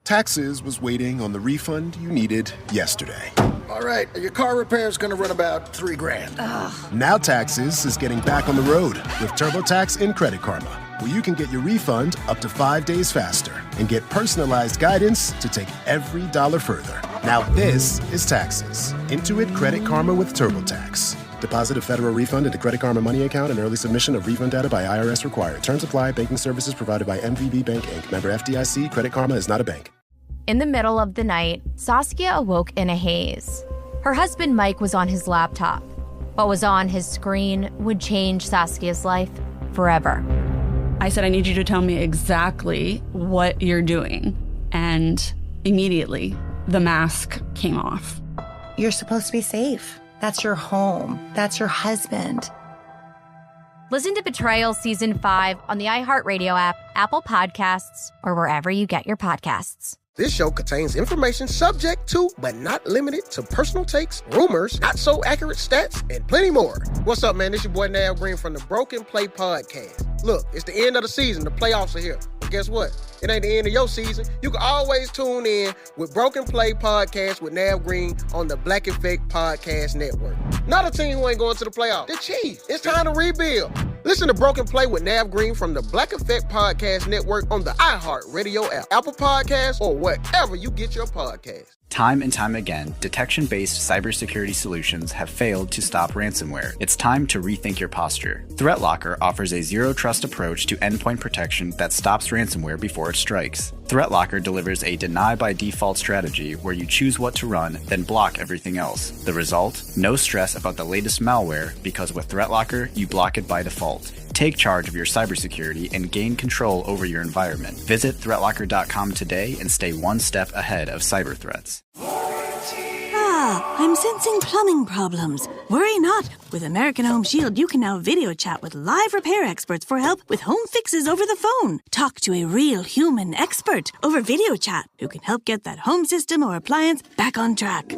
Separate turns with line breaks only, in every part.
Taxes was waiting on the refund you needed yesterday.
All right, your car repair is going to run about $3,000.
Now Taxes is getting back on the road with TurboTax and Credit Karma, where you can get your refund up to 5 days faster and get personalized guidance to take every dollar further. Now this is Taxes. Intuit Credit Karma with TurboTax. Deposit a federal refund into Credit Karma Money account and early submission of refund data by IRS required. Terms apply. Banking services provided by MVB Bank, Inc. Member FDIC. Credit Karma is not a bank.
In the middle of the night, Saskia awoke in a haze. Her husband Mike was on his laptop. What was on his screen would change Saskia's life forever.
I said, I need you to tell me exactly what you're doing. And immediately, the mask came off.
You're supposed to be safe. That's your home. That's your husband.
Listen to Betrayal Season 5 on the iHeartRadio app, Apple Podcasts, or wherever you get your podcasts.
This show contains information subject to, but not limited to, personal takes, rumors, not so accurate stats, and plenty more. What's up, man? This your boy Nav Green from the Broken Play Podcast. Look, it's the end of the season. The playoffs are here. But guess what? It ain't the end of your season. You can always tune in with Broken Play Podcast with Nav Green on the Black Effect Podcast Network. Not a team who ain't going to the playoffs. The Chiefs. It's time to rebuild. Listen to Broken Play with Nav Green from the Black Effect Podcast Network on the iHeartRadio app, Apple Podcasts, or wherever you get your podcasts.
Time and time again, detection-based cybersecurity solutions have failed to stop ransomware. It's time to rethink your posture. ThreatLocker offers a zero-trust approach to endpoint protection that stops ransomware before it strikes. ThreatLocker delivers a deny-by-default strategy where you choose what to run, then block everything else. The result? No stress about the latest malware, because with ThreatLocker, you block it by default. Take charge of your cybersecurity and gain control over your environment. Visit ThreatLocker.com today and stay one step ahead of cyber threats.
I'm sensing plumbing problems. Worry not. With American Home Shield, you can now video chat with live repair experts for help with home fixes over the phone. Talk to a real human expert over video chat who can help get that home system or appliance back on track.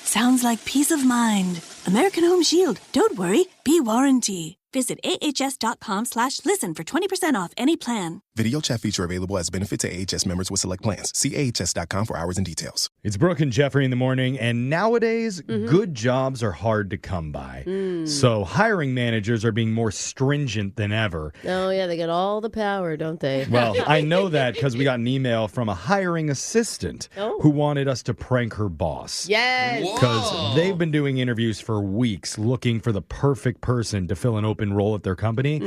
Sounds like peace of mind. American Home Shield. Don't worry, be warranty. Visit ahs.com/listen for 20% off any plan.
Video chat feature available as benefit to AHS members with select plans. See ahs.com for hours and details.
It's Brooke and Jeffery in the morning, and nowadays, good jobs are hard to come by. So hiring managers are being more stringent than ever.
Oh, yeah, they got all the power, don't they?
Well, I know that because we got an email from a hiring assistant who wanted us to prank her boss.
Yes!
Because they've been doing interviews for weeks looking for the perfect person to fill an open role at their company,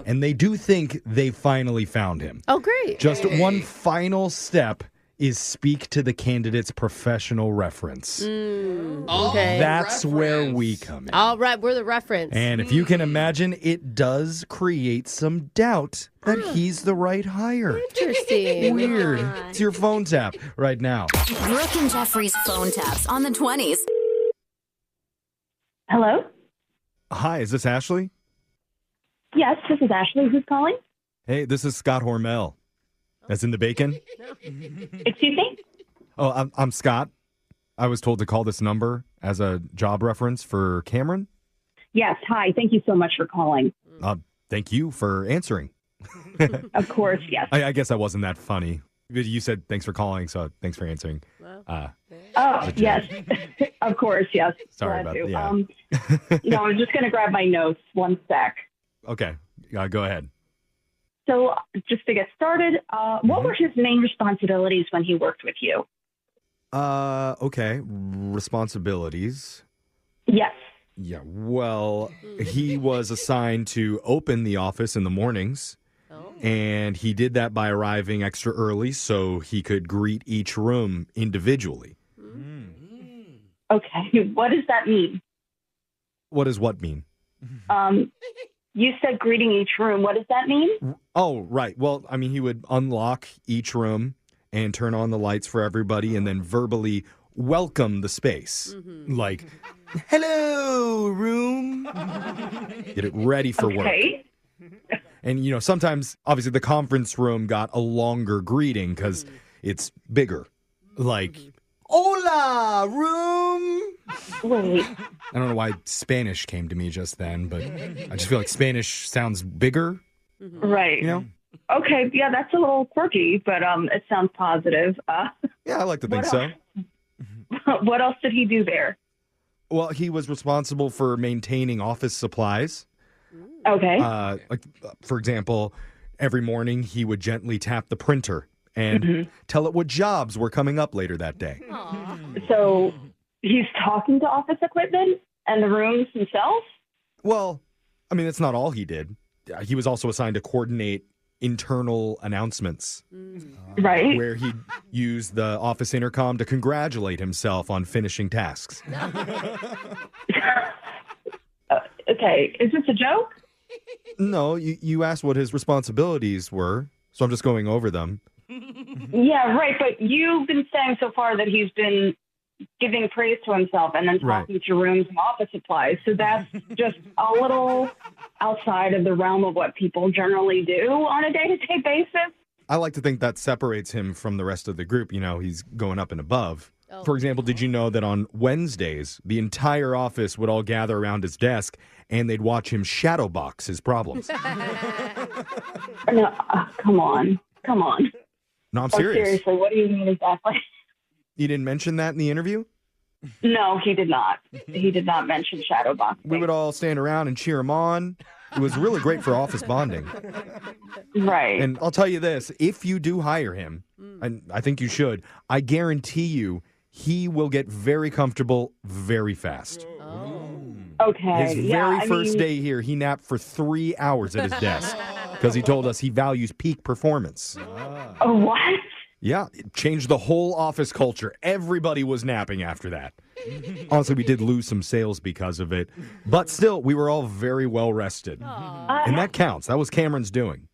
and they do think they finally found him.
Oh, great.
Just one final step is speak to the candidate's professional reference.
Okay.
That's where we come in.
All right, we're the reference.
And if you can imagine, it does create some doubt that he's the right hire.
Interesting.
Weird. It's your phone tap right now.
Brooke and Jeffrey's phone taps on the 20s.
Hello?
Hi, is this Ashley?
Yes, this is Ashley. Who's calling?
Hey, this is Scott Hormel. As in the bacon?
Excuse me?
Oh, I'm Scott. I was told to call this number as a job reference for Cameron.
Yes, hi. Thank you so much for calling.
Thank you for answering.
Of course, yes.
I guess that wasn't that funny. You said thanks for calling, so thanks for answering.
Yes. Of course, yes.
Sorry
Glad
about
to.
that.
I was just going to grab my notes. One sec.
Okay, go ahead.
So just to get started, what were his main responsibilities when he worked with you?
Okay. Responsibilities.
Yes.
Yeah, well, he was assigned to open the office in the mornings, and he did that by arriving extra early so he could greet each room individually.
Okay, what does that mean?
What does what mean?
You said greeting each room. What does that mean?
Oh, right. Well, I mean, he would unlock each room and turn on the lights for everybody and then verbally welcome the space. Like, hello, room. Get it ready for work. And, sometimes, obviously, the conference room got a longer greeting because it's bigger. Like, hola, room.
Wait.
I don't know why Spanish came to me just then, but I just feel like Spanish sounds bigger.
Right. Okay, yeah, that's a little quirky, but it sounds positive.
Yeah, I like to think so.
What else did he do there?
Well, he was responsible for maintaining office supplies.
Okay.
For example, every morning he would gently tap the printer and tell it what jobs were coming up later that day.
So he's talking to office equipment and the rooms themselves?
Well, I mean, that's not all he did. He was also assigned to coordinate internal announcements.
Right.
Where he'd use the office intercom to congratulate himself on finishing tasks.
Okay, is this a joke?
No, you asked what his responsibilities were, so I'm just going over them.
Yeah, right, but you've been saying so far that he's been giving praise to himself and then talking to rooms and office supplies. So that's just a little outside of the realm of what people generally do on a day-to-day basis.
I like to think that separates him from the rest of the group. You know, he's going up and above. Oh. For example, did you know that on Wednesdays, the entire office would all gather around his desk and they'd watch him shadow box his problems?
No, come on.
No, I'm serious.
Seriously, what do you mean exactly?
You didn't mention that in the interview?
No, he did not. He did not mention shadow boxing.
We would all stand around and cheer him on. It was really great for office bonding.
Right.
And I'll tell you this, if you do hire him, and I think you should, I guarantee you he will get very comfortable very fast.
Okay.
His very first day here, he napped for 3 hours at his desk because he told us he values peak performance.
Oh, what?
Yeah, it changed the whole office culture. Everybody was napping after that. Honestly, we did lose some sales because of it. But still, we were all very well rested. And that counts. That was Cameron's doing.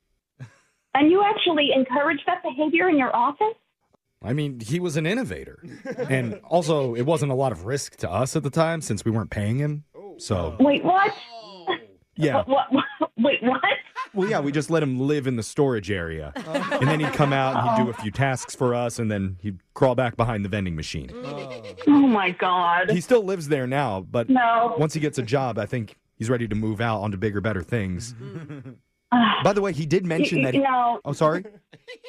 And you actually encouraged that behavior in your office?
I mean, he was an innovator. And also, it wasn't a lot of risk to us at the time since we weren't paying him. So.
Wait, what?
Yeah.
Wait, what?
Well, yeah, we just let him live in the storage area. And then he'd come out and he'd do a few tasks for us, and then he'd crawl back behind the vending machine.
Oh, my God.
He still lives there now, but
no.
Once he gets a job, I think he's ready to move out onto bigger, better things. By the way, he did mention that... Oh, sorry?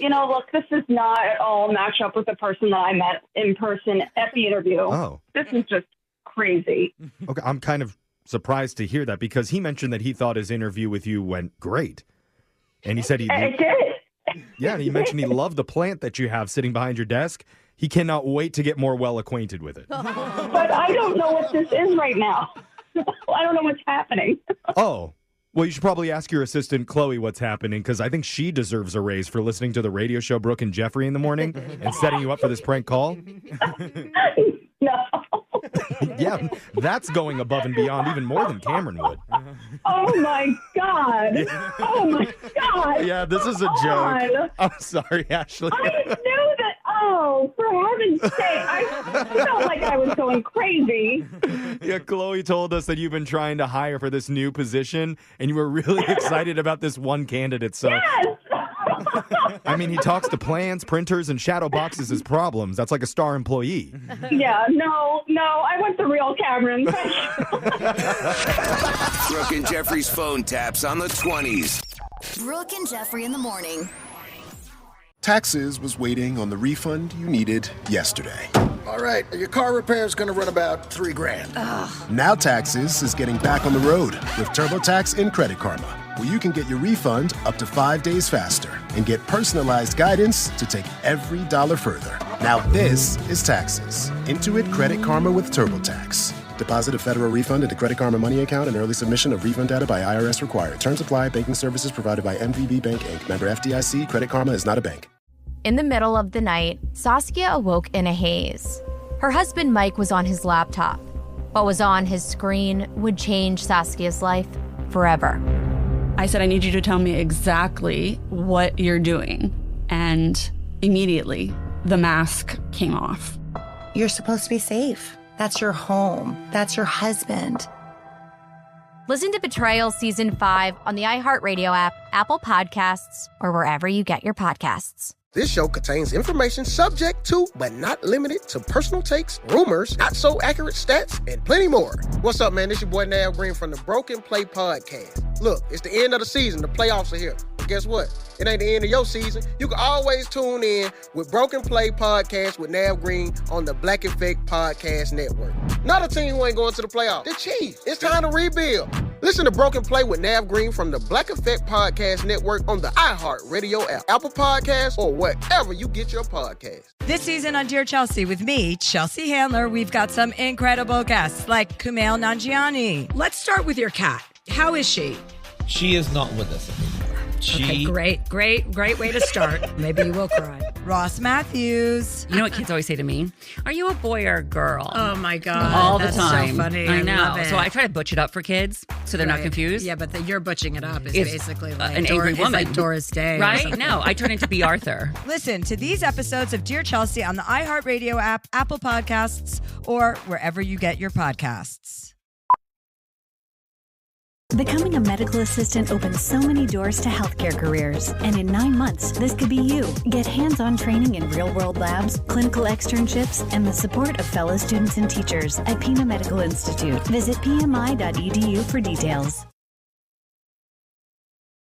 Look, this does not at all match up with the person that I met in person at the interview.
Oh.
This is just crazy.
Okay, I'm kind of surprised to hear that because he mentioned that he thought his interview with you went great. And he said
It did.
Yeah, and he mentioned he loved the plant that you have sitting behind your desk. He cannot wait to get more well acquainted with it.
But I don't know what this is right now. I don't know what's happening.
Oh. Well, you should probably ask your assistant, Chloe, what's happening, because I think she deserves a raise for listening to the radio show Brooke and Jeffrey in the morning and setting you up for this prank call.
No.
Yeah, that's going above and beyond even more than Cameron would.
Oh, my God. Oh, my God.
Yeah, this is a joke. I'm sorry, Ashley.
I knew that. Oh, for heaven's sake. I felt like I was going crazy.
Yeah, Chloe told us that you've been trying to hire for this new position, and you were really excited about this one candidate. So,
yes!
I mean, he talks to plans, printers, and shadow boxes as problems. That's like a star employee.
Yeah, no, I want the real Cameron.
Brooke and Jeffrey's phone taps on the 20s.
Brooke and Jeffrey in the morning.
Taxes was waiting on the refund you needed yesterday.
All right, your car repair is going to run about $3,000.
Now Taxes is getting back on the road with TurboTax and Credit Karma, where you can get your refund up to 5 days faster and get personalized guidance to take every dollar further. Now this is Taxes. Intuit Credit Karma with TurboTax. Deposit a federal refund into Credit Karma Money account and early submission of refund data by IRS required. Terms apply. Banking services provided by MVB Bank, Inc. Member FDIC. Credit Karma is not a bank.
In the middle of the night, Saskia awoke in a haze. Her husband Mike was on his laptop. What was on his screen would change Saskia's life forever.
I said, I need you to tell me exactly what you're doing. And immediately, the mask came off.
You're supposed to be safe. That's your home. That's your husband.
Listen to Betrayal Season 5 on the iHeartRadio app, Apple Podcasts, or wherever you get your podcasts.
This show contains information subject to, but not limited to, personal takes, rumors, not so accurate stats, and plenty more. What's up, man? This your boy, Nav Green from the Broken Play Podcast. Look, it's the end of the season. The playoffs are here. guess what? It ain't the end of your season. You can always tune in with Broken Play Podcast with Nav Green on the Black Effect Podcast Network. Another team who ain't going to the playoffs, the Chiefs. It's time to rebuild. Listen to Broken Play with Nav Green from the Black Effect Podcast Network on the iHeartRadio app, Apple Podcasts, or wherever you get your podcasts.
This season on Dear Chelsea with me, Chelsea Handler, we've got some incredible guests like Kumail Nanjiani. Let's start with your cat. How is she?
She is not with us anymore.
Okay, great way to start. Maybe you will cry. Ross Matthews.
You know what kids always say to me? Are you a boy or a girl?
Oh my God.
All
That's
the time.
so funny.
I know.
love it.
So I try to butch it up for kids so they're not confused.
Yeah, but you're butching it up is
It's,
basically like
an angry woman.
It's like Doris Day. or
Right?
something.
No, I turn into B. Arthur.
Listen to these episodes of Dear Chelsea on the iHeartRadio app, Apple Podcasts, or wherever you get your podcasts.
Becoming a medical assistant opens so many doors to healthcare careers. And in 9 months, this could be you. Get hands-on training in real-world labs, clinical externships, and the support of fellow students and teachers at Pima Medical Institute. Visit pmi.edu for details.